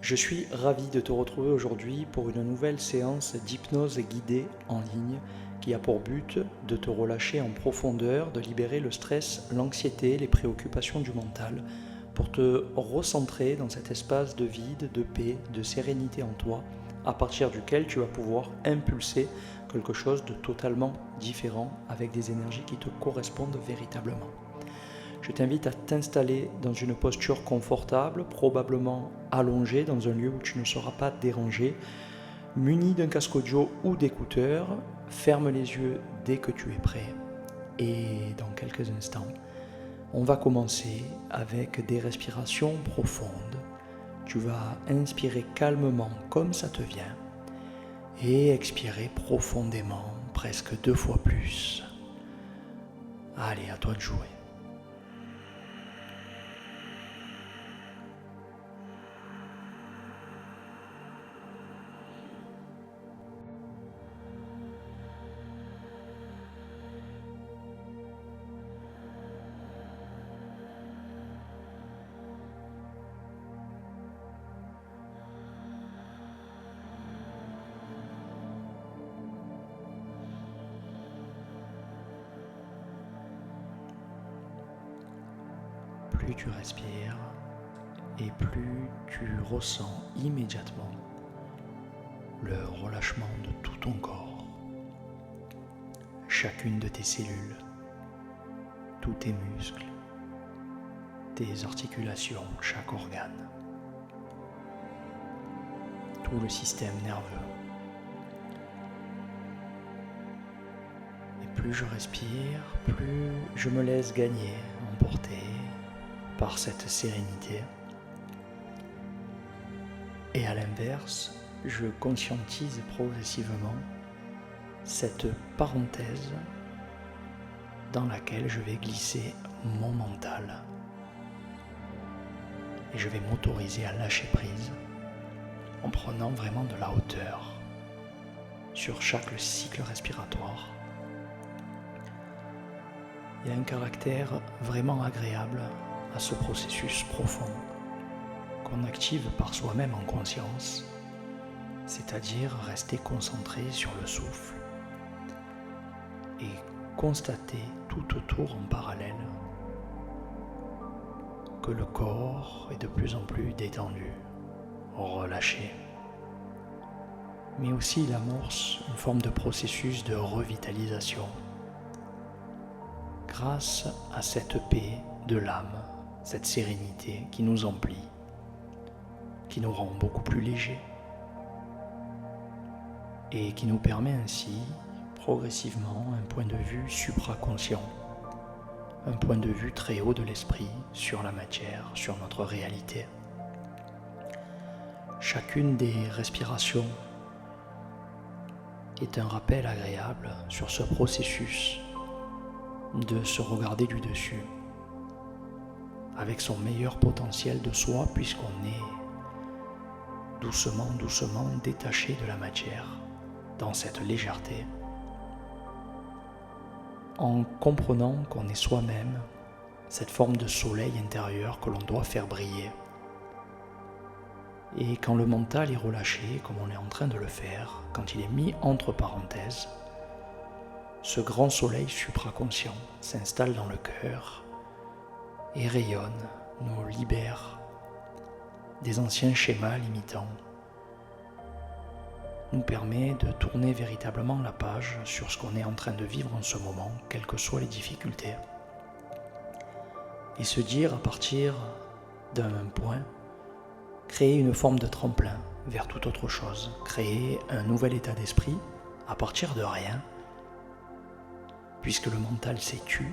Je suis ravi de te retrouver aujourd'hui pour une nouvelle séance d'hypnose guidée en ligne qui a pour but de te relâcher en profondeur, de libérer le stress, l'anxiété, les préoccupations du mental pour te recentrer dans cet espace de vide, de paix, de sérénité en toi, à partir duquel tu vas pouvoir impulser quelque chose de totalement différent avec des énergies qui te correspondent véritablement. Je t'invite à t'installer dans une posture confortable, probablement allongée dans un lieu où tu ne seras pas dérangé, muni d'un casque audio ou d'écouteurs. Ferme les yeux dès que tu es prêt. Et dans quelques instants, on va commencer avec des respirations profondes. Tu vas inspirer calmement comme ça te vient et expirer profondément, presque 2 fois plus. Allez, à toi de jouer. Plus tu respires et plus tu ressens immédiatement le relâchement de tout ton corps, chacune de tes cellules, tous tes muscles, tes articulations, chaque organe, tout le système nerveux. Et plus je respire, plus je me laisse gagner, emporter par cette sérénité. Et à l'inverse, je conscientise progressivement cette parenthèse dans laquelle je vais glisser mon mental. Et je vais m'autoriser à lâcher prise en prenant vraiment de la hauteur sur chaque cycle respiratoire. Il y a un caractère vraiment agréable à ce processus profond qu'on active par soi-même en conscience, c'est-à-dire rester concentré sur le souffle et constater tout autour en parallèle que le corps est de plus en plus détendu, relâché, mais aussi il amorce une forme de processus de revitalisation grâce à cette paix de l'âme, cette sérénité qui nous emplit, qui nous rend beaucoup plus légers et qui nous permet ainsi progressivement un point de vue supraconscient, un point de vue très haut de l'esprit sur la matière, sur notre réalité. Chacune des respirations est un rappel agréable sur ce processus de se regarder du dessus avec son meilleur potentiel de soi, puisqu'on est doucement détaché de la matière dans cette légèreté, en comprenant qu'on est soi-même cette forme de soleil intérieur que l'on doit faire briller. Et quand le mental est relâché, comme on est en train de le faire, quand il est mis entre parenthèses, ce grand soleil supraconscient s'installe dans le cœur et rayonne, nous libère des anciens schémas limitants, nous permet de tourner véritablement la page sur ce qu'on est en train de vivre en ce moment, quelles que soient les difficultés, et se dire à partir d'un point, créer une forme de tremplin vers toute autre chose, créer un nouvel état d'esprit à partir de rien, puisque le mental s'est tu.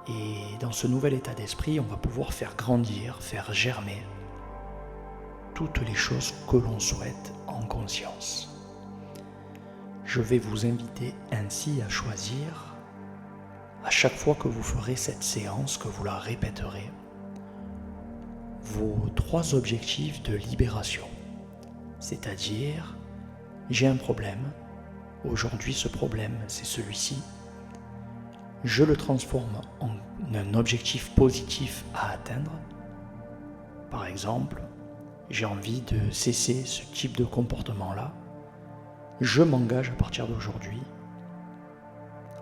Et dans ce nouvel état d'esprit, on va pouvoir faire grandir, faire germer toutes les choses que l'on souhaite en conscience. Je vais vous inviter ainsi à choisir, à chaque fois que vous ferez cette séance, que vous la répéterez, vos 3 objectifs de libération. C'est-à-dire, j'ai un problème, aujourd'hui ce problème c'est celui-ci, je le transforme en un objectif positif à atteindre. Par exemple, j'ai envie de cesser ce type de comportement-là, je m'engage à partir d'aujourd'hui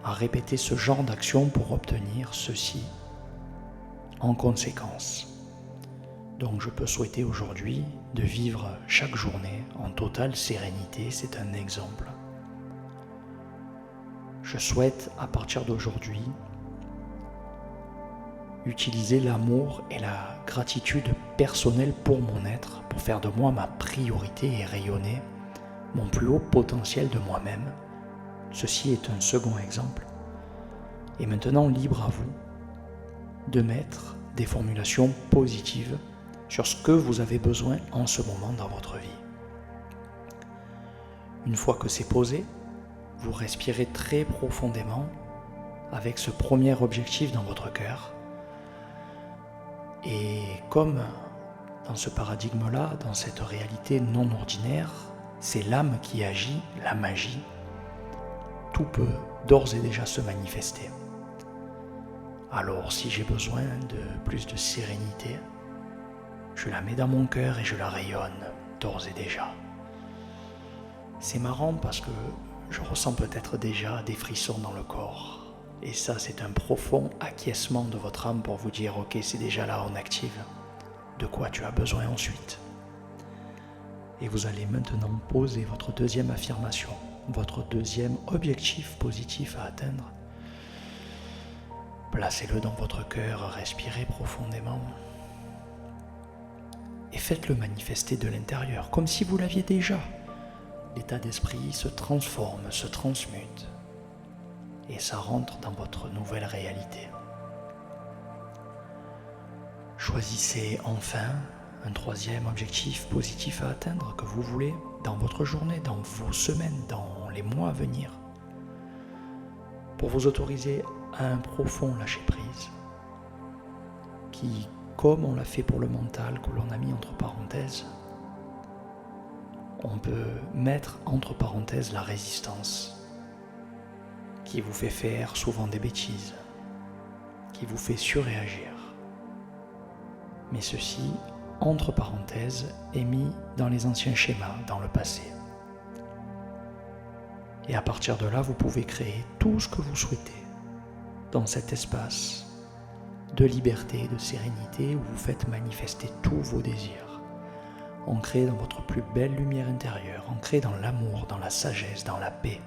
à répéter ce genre d'action pour obtenir ceci en conséquence. Donc je peux souhaiter aujourd'hui de vivre chaque journée en totale sérénité, c'est un exemple. Je souhaite à partir d'aujourd'hui utiliser l'amour et la gratitude personnelle pour mon être, pour faire de moi ma priorité et rayonner mon plus haut potentiel de moi-même. Ceci est un second exemple. Et maintenant, libre à vous de mettre des formulations positives sur ce que vous avez besoin en ce moment dans votre vie. Une fois que c'est posé, vous respirez très profondément avec ce premier objectif dans votre cœur. Et comme dans ce paradigme-là, dans cette réalité non ordinaire, c'est l'âme qui agit, la magie, tout peut d'ores et déjà se manifester. Alors si j'ai besoin de plus de sérénité, je la mets dans mon cœur et je la rayonne d'ores et déjà. C'est marrant parce que je ressens peut-être déjà des frissons dans le corps. Et ça, c'est un profond acquiescement de votre âme pour vous dire « Ok, c'est déjà là, on active. De quoi tu as besoin ensuite ?» Et vous allez maintenant poser votre deuxième affirmation, votre deuxième objectif positif à atteindre. Placez-le dans votre cœur, respirez profondément et faites-le manifester de l'intérieur, comme si vous l'aviez déjà. L'état d'esprit se transforme, se transmute et ça rentre dans votre nouvelle réalité. Choisissez enfin un troisième objectif positif à atteindre que vous voulez dans votre journée, dans vos semaines, dans les mois à venir, pour vous autoriser à un profond lâcher-prise qui, comme on l'a fait pour le mental, que l'on a mis entre parenthèses, on peut mettre entre parenthèses la résistance qui vous fait faire souvent des bêtises, qui vous fait surréagir. Mais ceci, entre parenthèses, est mis dans les anciens schémas, dans le passé. Et à partir de là, vous pouvez créer tout ce que vous souhaitez dans cet espace de liberté et de sérénité où vous faites manifester tous vos désirs, ancrés dans votre plus belle lumière intérieure, ancrés dans l'amour, dans la sagesse, dans la paix.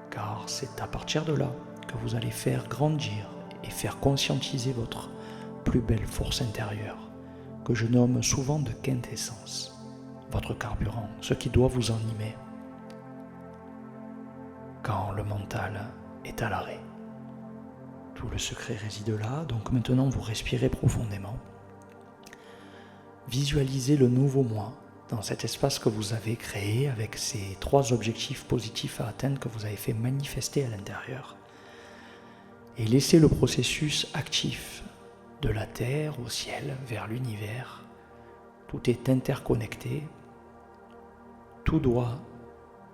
Car c'est à partir de là que vous allez faire grandir et faire conscientiser votre plus belle force intérieure, que je nomme souvent de quintessence, votre carburant, ce qui doit vous animer quand le mental est à l'arrêt. Tout le secret réside là, donc maintenant vous respirez profondément. Visualisez le nouveau moi dans cet espace que vous avez créé avec ces 3 objectifs positifs à atteindre que vous avez fait manifester à l'intérieur. Et laissez le processus actif de la terre au ciel vers l'univers. Tout est interconnecté, tout doit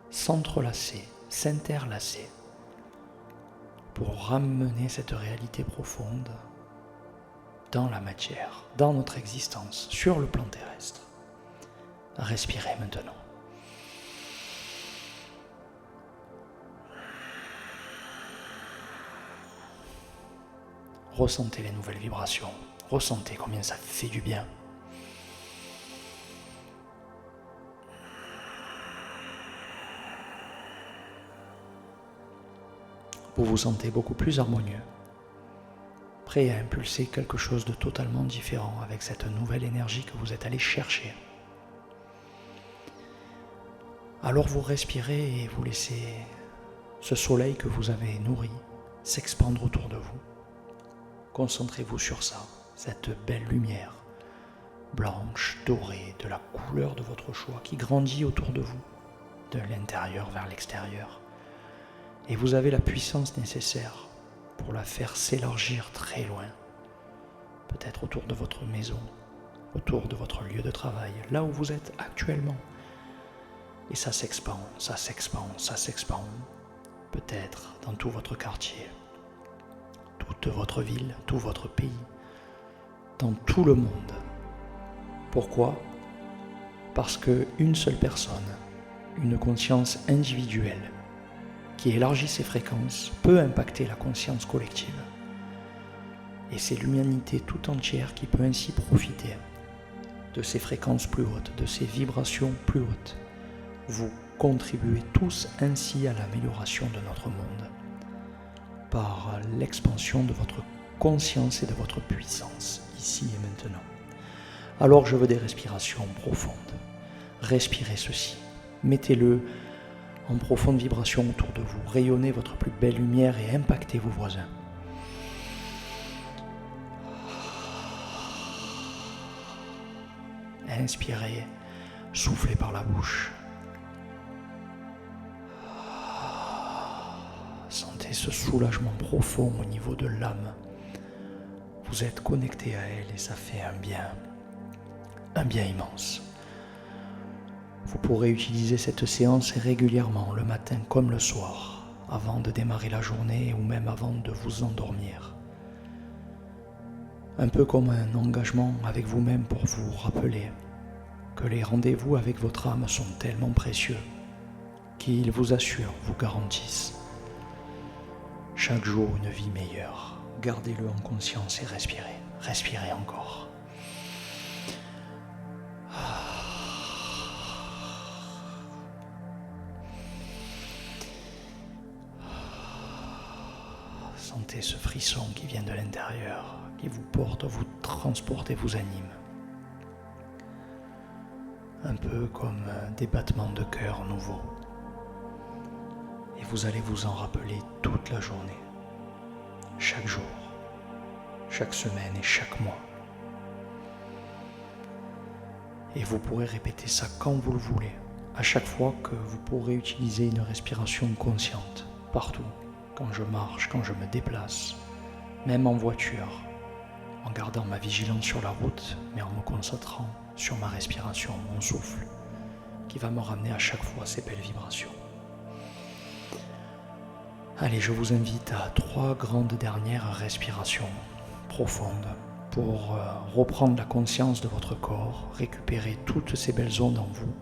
s'entrelacer, s'interlacer pour ramener cette réalité profonde dans la matière, dans notre existence, sur le plan terrestre. Respirez maintenant. Ressentez les nouvelles vibrations, ressentez combien ça fait du bien. Vous vous sentez beaucoup plus harmonieux, prêt à impulser quelque chose de totalement différent avec cette nouvelle énergie que vous êtes allé chercher. Alors vous respirez et vous laissez ce soleil que vous avez nourri s'expandre autour de vous. Concentrez-vous sur ça, cette belle lumière, blanche, dorée, de la couleur de votre choix, qui grandit autour de vous, de l'intérieur vers l'extérieur. Et vous avez la puissance nécessaire pour la faire s'élargir très loin, peut-être autour de votre maison, autour de votre lieu de travail, là où vous êtes actuellement. Et ça s'expand, ça s'expand, ça s'expand, peut-être dans tout votre quartier, toute votre ville, tout votre pays, dans tout le monde. Pourquoi ? Parce qu'une seule personne, une conscience individuelle, qui élargit ses fréquences, peut impacter la conscience collective. Et c'est l'humanité tout entière qui peut ainsi profiter de ces fréquences plus hautes, de ces vibrations plus hautes. Vous contribuez tous ainsi à l'amélioration de notre monde, par l'expansion de votre conscience et de votre puissance, ici et maintenant. Alors je veux des respirations profondes. Respirez ceci. Mettez-le en profonde vibration autour de vous. Rayonnez votre plus belle lumière et impactez vos voisins. Inspirez, soufflez par la bouche. Sentez ce soulagement profond au niveau de l'âme. Vous êtes connecté à elle et ça fait un bien immense. Vous pourrez utiliser cette séance régulièrement, le matin comme le soir, avant de démarrer la journée ou même avant de vous endormir. Un peu comme un engagement avec vous-même pour vous rappeler que les rendez-vous avec votre âme sont tellement précieux qu'ils vous assurent, vous garantissent chaque jour une vie meilleure. Gardez-le en conscience et respirez. Respirez encore. Sentez ce frisson qui vient de l'intérieur, qui vous porte, vous transporte et vous anime. Un peu comme des battements de cœur nouveaux. Et vous allez vous en rappeler toute la journée, chaque jour, chaque semaine et chaque mois. Et vous pourrez répéter ça quand vous le voulez, à chaque fois que vous pourrez utiliser une respiration consciente, partout. Quand je marche, quand je me déplace, même en voiture, en gardant ma vigilance sur la route, mais en me concentrant sur ma respiration, mon souffle, qui va me ramener à chaque fois ces belles vibrations. Allez, je vous invite à 3 grandes dernières respirations profondes pour reprendre la conscience de votre corps, récupérer toutes ces belles ondes en vous,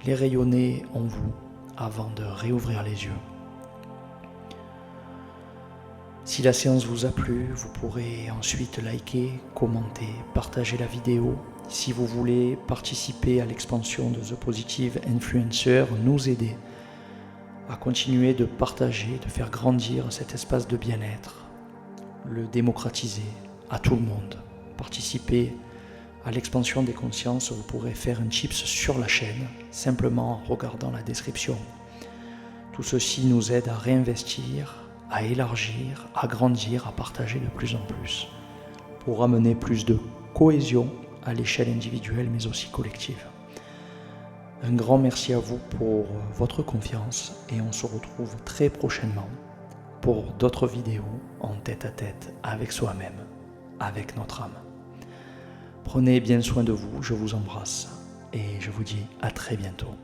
les rayonner en vous avant de réouvrir les yeux. Si la séance vous a plu, vous pourrez ensuite liker, commenter, partager la vidéo. Si vous voulez participer à l'expansion de The Positive Influencer, nous aider à continuer de partager, de faire grandir cet espace de bien-être, le démocratiser à tout le monde, participer à l'expansion des consciences, vous pourrez faire un chips sur la chaîne, simplement en regardant la description. Tout ceci nous aide à réinvestir, à élargir, à grandir, à partager de plus en plus, pour amener plus de cohésion à l'échelle individuelle mais aussi collective. Un grand merci à vous pour votre confiance et on se retrouve très prochainement pour d'autres vidéos en tête-à-tête avec soi-même, avec notre âme. Prenez bien soin de vous, je vous embrasse et je vous dis à très bientôt.